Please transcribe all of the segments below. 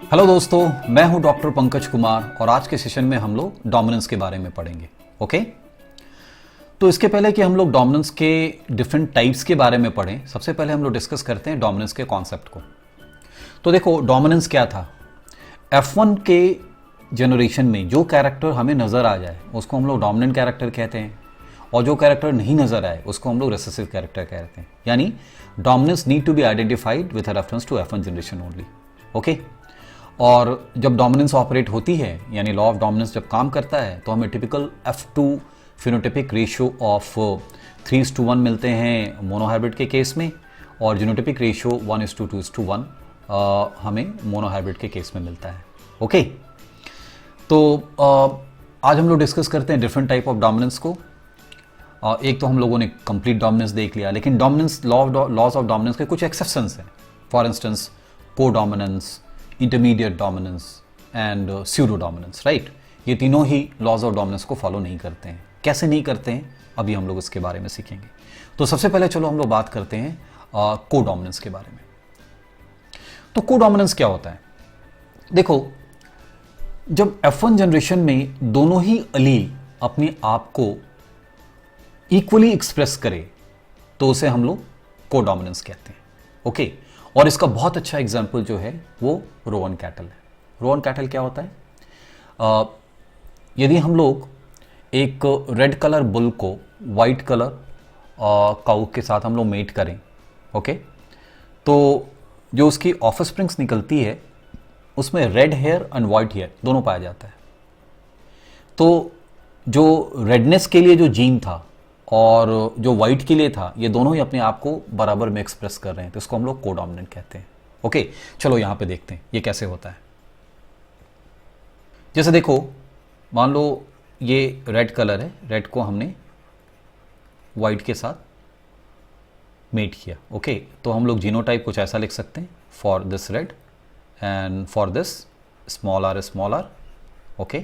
Hello दोस्तों, मैं हूं डॉक्टर पंकज कुमार और आज के सेशन में हम लोग डोमिनेंस के बारे में पढ़ेंगे। ओके, तो इसके पहले कि हम लोग डोमिनेंस के डिफरेंट टाइप्स के बारे में पढ़ें, सबसे पहले हम लोग डिस्कस करते हैं डोमिनेंस के कॉन्सेप्ट को। तो देखो, डोमिनेंस क्या था। F1 के जनरेशन में जो कैरेक्टर हमें नज़र आ जाए उसको हम लोग डोमिनेंट कैरेक्टर कहते हैं, और जो कैरेक्टर नहीं नज़र आए उसको हम लोग रिसेसिव कैरेक्टर कहते हैं। यानी dominance need to be identified with reference to F1 generation only. Okay, और जब डोमिनेंस ऑपरेट होती है, यानी लॉ ऑफ डोमिनेंस जब काम करता है, तो हमें typical F2 phenotypic ratio of 3:1 मिलते हैं मोनोहाइब्रिड के केस में, और जीनोटिपिक रेशियो 1:2:1 हमें मोनोहाइब्रिड के केस में मिलता है। ओके, तो आज हम लोग डिस्कस करते हैं डिफरेंट टाइप ऑफ डोमिनेंस को। एक तो हम लोगों ने कंप्लीट डोमिनेंस देख लिया, लेकिन डोमिनेंस लॉज ऑफ डोमिनेंस के कुछ एक्सेप्शंस हैं। फॉर इंस्टेंस को dominance, intermediate dominance and pseudo dominance, right. ये तीनों ही लॉज ऑफ डोमिनेंस को फॉलो नहीं करते हैं। कैसे नहीं करते हैं, अभी हम लोग इसके बारे में सीखेंगे। तो सबसे पहले चलो हम लोग बात करते हैं को डोमिनेंस के बारे में। तो को डोमिनेंस क्या होता है? देखो, जब F1 जनरेशन में दोनों ही अलील अपने आप को इक्वली एक्सप्रेस करे तो उसे हम लोग को डोमिनेंस कहते हैं। ओके, और इसका बहुत अच्छा एग्जाम्पल जो है वो रोवन कैटल है। रोवन कैटल क्या होता है? यदि हम लोग एक रेड कलर बुल को वाइट कलर काऊ के साथ हम लोग मेट करें, ओके, तो जो उसकी ऑफस्प्रिंग्स निकलती है उसमें red hair and white hair दोनों पाया जाता है। तो जो रेडनेस के लिए जो जीन था और जो वाइट के लिए था, ये दोनों ही अपने आप को बराबर में एक्सप्रेस कर रहे हैं, तो इसको हम लोग को डोमिनेंट कहते हैं। ओके, चलो यहां पे देखते हैं ये कैसे होता है। जैसे देखो, मान लो ये रेड कलर है, रेड को हमने वाइट के साथ मेट किया। ओके, तो हम लोग जीनोटाइप कुछ ऐसा लिख सकते हैं, for this red and for this small r. Okay,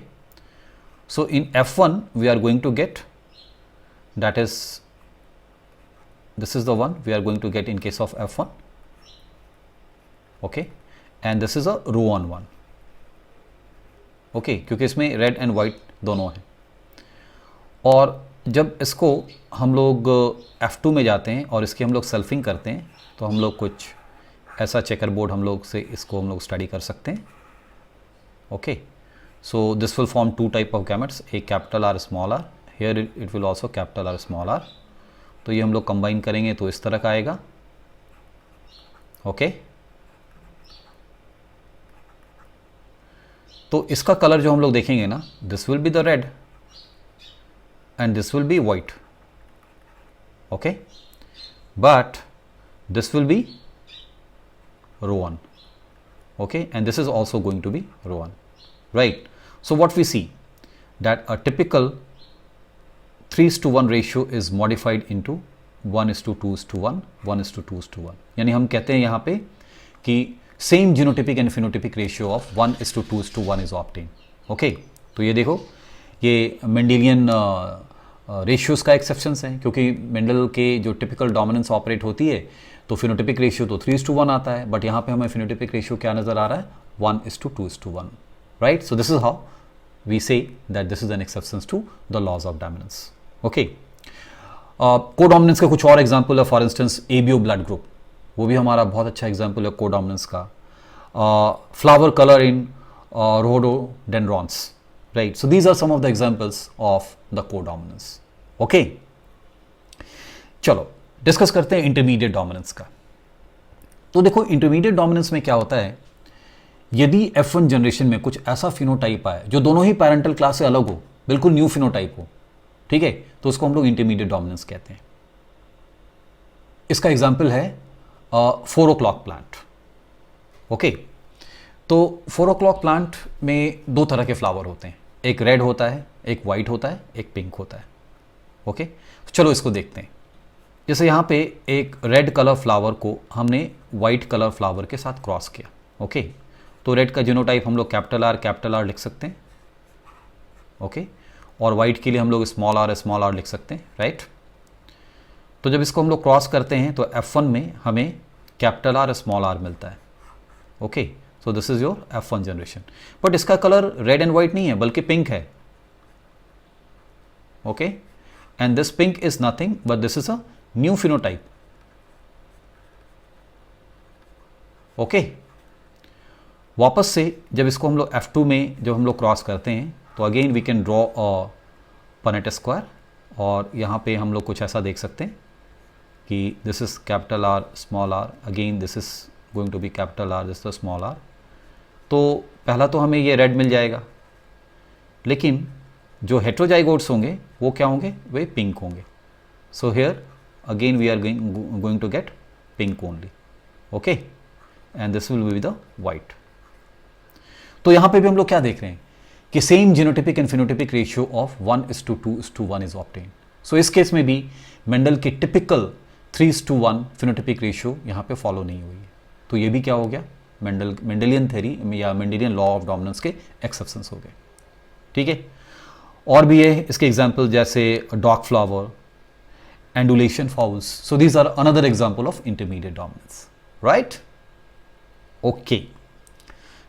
so in F1 we are going to get, that is, this is the one we are going to get in case of F1. okay, and this is a Rowan one. okay, क्योंकि इसमें red and white दोनों हैं। और जब इसको हम लोग F2 में जाते हैं और इसकी हम लोग सेल्फिंग करते हैं, तो हम लोग कुछ ऐसा चेकर बोर्ड हम लोग से इसको हम लोग स्टडी कर सकते हैं। Okay, so this will form two type of gametes, एक capital R small R, here it will also capital R small r। तो ये हम लोग कंबाइन करेंगे तो इस तरह का आएगा। ओके, तो इसका कलर जो हम लोग देखेंगे ना, this will be the red and this will B white. Okay, but this will B Rowan. Okay, and this is also going to be Rowan, right? So what we see that a typical 3:1 ratio is modified into 1:2:1, 1:2:1। यानी हम कहते हैं यहाँ पे कि same genotypic and phenotypic ratio of 1:2:1 is obtain. Okay, तो ये देखो, ये मेंडेलियन रेशियोज का एक्सेप्शंस है, क्योंकि मेंडल के जो टिपिकल डोमिनेंस ऑपरेट होती है तो फिनोटिपिक रेशियो तो 3:1 आता है, बट यहाँ पे हमें फिनोटिपिक रेशियो क्या नज़र आ रहा है? 1:2:1, right? So this is how we say that this is an exceptions to the laws of dominance. Okay, codominance के कुछ और एग्जांपल है। For instance ABO blood group, वो भी हमारा बहुत अच्छा एग्जांपल है कोडोमिनेंस का। Flower colour in rhododendrons, right? So these are some of the examples of the codominance. Okay, चलो डिस्कस करते हैं इंटरमीडिएट डोमिनेंस का। तो देखो, इंटरमीडिएट डोमिनेंस में क्या होता है, यदि F1 जनरेशन में कुछ ऐसा फिनोटाइप आए जो दोनों ही पैरेंटल क्लास से अलग हो, बिल्कुल न्यू फिनोटाइप हो, ठीक है, तो उसको हम लोग इंटरमीडिएट डोमिनेंस कहते हैं। इसका एग्जाम्पल है 4 o'clock प्लांट। ओके, तो 4 o'clock प्लांट में दो तरह के फ्लावर होते हैं, एक रेड होता है, एक वाइट होता है, एक पिंक होता है। ओके, चलो इसको देखते हैं। जैसे यहाँ पे एक रेड कलर फ्लावर को हमने वाइट कलर फ्लावर के साथ क्रॉस किया। ओके, तो रेड का जीनोटाइप हम लोग कैपिटल आर लिख सकते हैं। ओके, और वाइट के लिए हम लोग स्मॉल आर लिख सकते हैं, राइट? तो जब इसको हम लोग क्रॉस करते हैं तो F1 में हमें कैपिटल आर स्मॉल आर मिलता है। Okay, so this is your F1 generation, but इसका कलर रेड एंड व्हाइट नहीं है बल्कि पिंक है. Okay, and this pink is nothing but this is a new phenotype. Okay, वापस से जब इसको हम लोग F2 में जब हम लोग क्रॉस करते हैं तो again we can draw a Punnett square, और यहाँ पे हम लोग कुछ ऐसा देख सकते हैं कि this is capital R small r, again this is going to be capital R, this is small r. तो पहला तो हमें ये रेड मिल जाएगा, लेकिन जो हेट्रोजाइगोट्स होंगे वो क्या होंगे, वे पिंक होंगे. So here again we are going to get pink only. Okay, and this will be the white. तो यहाँ पे भी हम लोग क्या देख रहे हैं कि same genotypic and phenotypic ratio of 1:2:1 is obtain. So इस केस में भी मेंडल की टिपिकल 3:1 फिनोटिपिक रेशियो यहाँ पे फॉलो नहीं हुई है. तो ये भी क्या हो गया, मेंडेलियन थ्योरी या मेंडेलियन लॉ ऑफ डोमिनेंस के एक्सेप्शंस हो गए. ठीक है, और भी है इसके एग्जाम्पल जैसे dog flower, Andalusian fowls. So these are another example of intermediate dominance. Right, okay.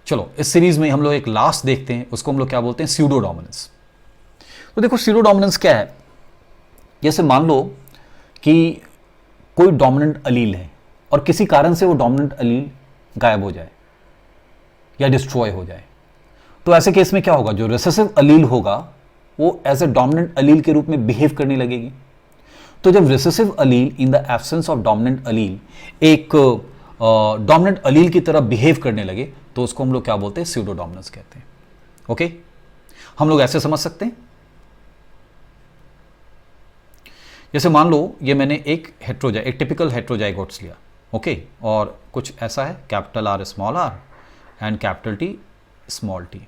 चलो इस सीरीज में हम लोग एक लास्ट देखते हैं, उसको हम लोग क्या बोलते हैं, स्यूडो डोमिनेंस. तो देखो स्यूडो डोमिनेंस क्या है. जैसे मान लो कि कोई डोमिनेंट अलील है और किसी कारण से वो डोमिनेंट अलील गायब हो जाए या डिस्ट्रॉय हो जाए, तो ऐसे केस में क्या होगा, जो रिसेसिव अलील होगा वो एज ए डोमिनेंट अलील के रूप में बिहेव करने लगेगी. तो जब recessive Aleel in the absence of dominant अलील एक डोमिनेंट अलील की तरह बिहेव करने लगे तो उसको हम लोग क्या बोलते हैं, स्यूडो डोमिनेंस कहते हैं. ओके, हम लोग ऐसे समझ सकते हैं, जैसे मान लो ये मैंने एक टिपिकल हेट्रोजाइगोट्स लिया. ओके, और कुछ ऐसा है capital R small r and capital T small t.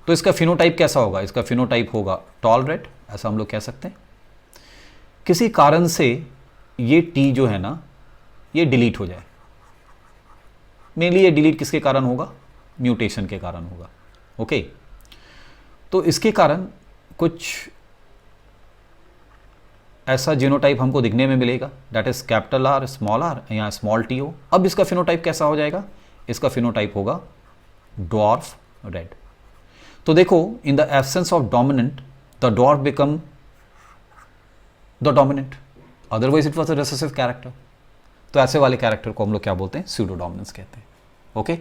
तो इसका फिनोटाइप कैसा होगा, इसका फिनोटाइप होगा टॉल रेड, ऐसा हम लोग कह सकते हैं. किसी कारण से ये T जो है ना ये डिलीट हो जाए. मेनली ये डिलीट किसके कारण होगा, म्यूटेशन के कारण होगा. ओके, तो इसके कारण कुछ ऐसा जीनोटाइप हमको दिखने में मिलेगा, that is capital R small r या स्मॉल t हो. अब इसका फिनोटाइप कैसा हो जाएगा, इसका फिनोटाइप होगा ड्वार्फ रेड. तो देखो in the absence of dominant the dwarf become the dominant, otherwise it was a recessive character. तो ऐसे वाले कैरेक्टर को हम लोग क्या बोलते हैं, स्यूडो डोमिनेंस कहते हैं. ओके,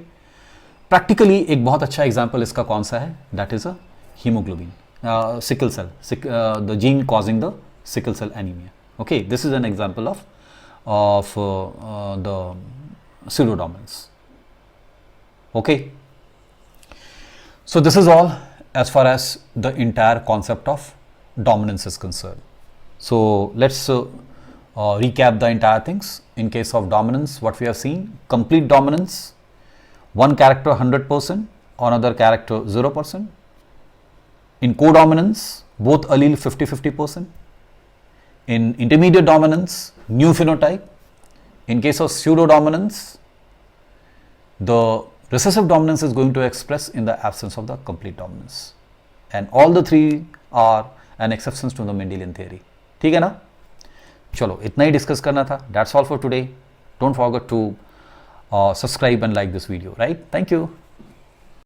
प्रैक्टिकली एक बहुत अच्छा एग्जांपल इसका कौन सा है, that is a haemoglobin, sickle cell, the gene causing the sickle cell anemia. Okay, this is an example of the pseudodominance. Okay, so this is all as far as the entire concept of dominance is concerned. So let's recap the entire things. In case of dominance, what we have seen, complete dominance, one character 100%, another character 0%. In codominance, both allele 50-50%. In intermediate dominance, new phenotype. In case of pseudodominance, the recessive dominance is going to express in the absence of the complete dominance. And all the three are an exceptions to the Mendelian theory. ठीक है ना? चलो इतना ही discuss करना था. That's all for today. Don't forget to subscribe and like this video, right? Thank you.